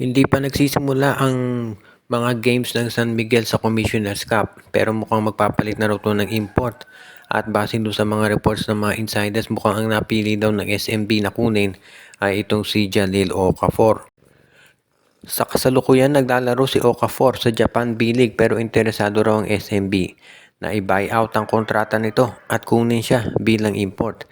Hindi pa nagsisimula ang mga games ng San Miguel sa Commissioner's Cup pero mukhang magpapalit na raw ito ng import. At base doon sa mga reports ng mga insiders, mukhang ang napili daw ng SMB na kunin ay itong si Jalil Okafor. Sa kasalukuyan, naglalaro si Okafor sa Japan B-League pero interesado raw ang SMB na i-buyout ang kontrata nito at kunin siya bilang import.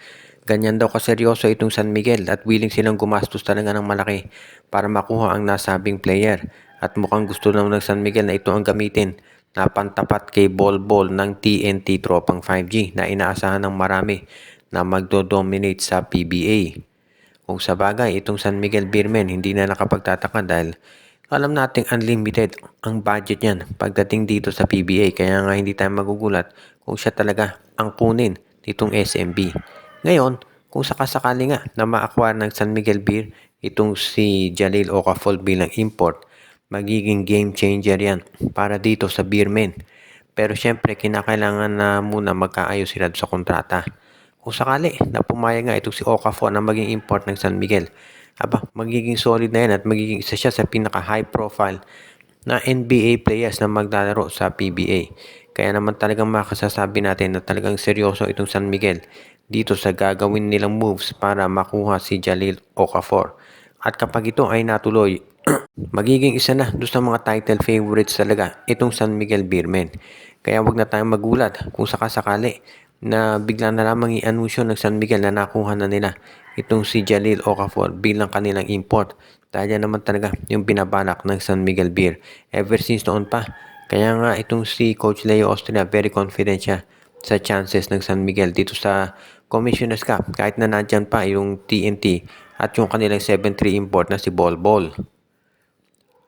Ganyan daw kaseryoso itong San Miguel at willing silang gumastos talaga ng malaki para makuha ang nasabing player. At mukhang gusto lang ng San Miguel na ito ang gamitin na pantapat kay Bol Bol ng TNT Tropang 5G na inaasahan ng marami na magdo-dominate sa PBA. Kung sa bagay, itong San Miguel Beermen hindi na nakapagtataka dahil alam nating unlimited ang budget niyan pagdating dito sa PBA. Kaya nga hindi tayo magugulat kung siya talaga ang kunin nitong SMB. Ngayon, kung sakasakali nga na ma-acquire ng San Miguel Beer itong si Jalil Okafor bilang import, magiging game changer yan para dito sa Beermen. Pero syempre, kinakailangan na muna magkaayos sila sa kontrata. Kung sakali na pumayag nga itong si Okafor na maging import ng San Miguel, magiging solid na yan at magiging isa siya sa pinaka-high profile na NBA players na maglalaro sa PBA. Kaya naman talagang makasasabi natin na talagang seryoso itong San Miguel dito sa gagawin nilang moves para makuha si Jalil Okafor. At kapag ito ay natuloy, magiging isa na doon sa mga title favorites talaga itong San Miguel Beermen. Kaya wag na tayong magulat kung sakasakali na bigla na lamang i-anunsyo ng San Miguel na nakuha na nila itong si Jalil Okafor bilang kanilang import. Dahil yan naman talaga yung binabalak ng San Miguel Beer ever since noon pa. Kaya nga itong si Coach Leo Austria very confident siya sa chances ng San Miguel dito sa Commissioner's Cup kahit na nandyan pa yung TNT at yung kanilang 7-3 import na si Bol Bol.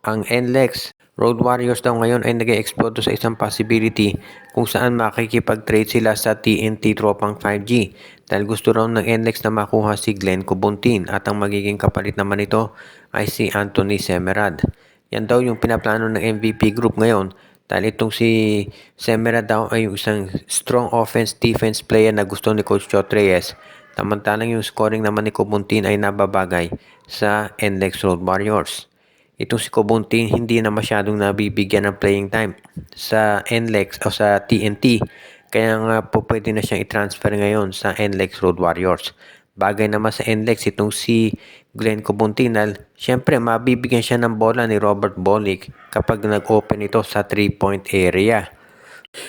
Ang NLEX Road Warriors daw ngayon ay nag-explore sa isang possibility kung saan makikipag-trade sila sa TNT Tropang 5G dahil gusto raw ng NLEX na makuha si Glenn Cobontin at ang magiging kapalit naman nito ay si Anthony Semerad. Yan daw yung pinaplano ng MVP group ngayon dahil itong si Semerad daw ay yung isang strong offense-defense player na gusto ni Coach Chot Reyes. Samantalang yung scoring naman ni Cobontin ay nababagay sa NLEX Road Warriors. Itong si Cobontin hindi na masyadong nabibigyan ng playing time sa NLEX o sa TNT. Kaya nga po pwede na siyang i-transfer ngayon sa NLEX Road Warriors. Bagay naman sa NLEX itong si Glenn Cobontin, syempre mabibigyan siya ng bola ni Robert Bolick kapag nag-open ito sa 3-point area.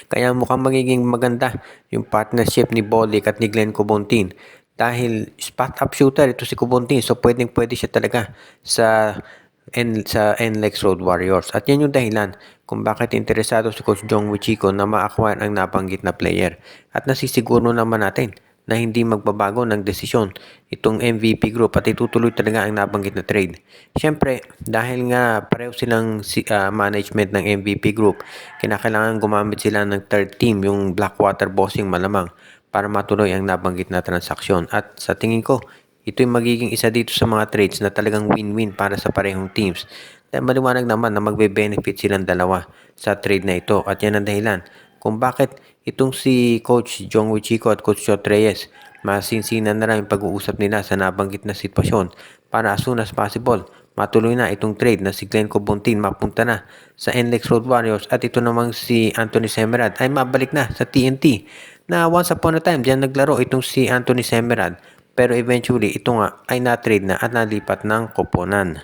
Kaya mukhang magiging maganda yung partnership ni Bolick at ni Glenn Cobontin. Dahil spot-up shooter ito si Cobontin, so pwede siya talaga sa NLEX Road Warriors. At yan yung dahilan kung bakit interesado si Coach Jong Wichiko na ma-acquire ang nabanggit na player. At nasisiguro naman natin na hindi magbabago ng desisyon itong MVP group at itutuloy talaga ang nabanggit na trade. Siyempre, dahil nga pareho silang management ng MVP group, kinakailangan gumamit sila ng third team, yung Blackwater Bossing malamang, para matuloy ang nabanggit na transaksyon. At sa tingin ko, ito'y magiging isa dito sa mga trades na talagang win-win para sa parehong teams. Dahil maliwanag naman na magbe-benefit silang dalawa sa trade na ito. At yan ang dahilan kung bakit itong si Coach Jong Wichiko at Coach Chot Reyes masinsinan na lang yung pag-uusap nila sa nabanggit na sitwasyon para as soon as possible matuloy na itong trade na si Glenn Cobontin mapunta na sa NLEX Road Warriors at ito namang si Anthony Semerad ay mabalik na sa TNT na once upon a time diyan naglaro itong si Anthony Semerad. Pero eventually, ito nga ay na-trade na at nalipat ng koponan.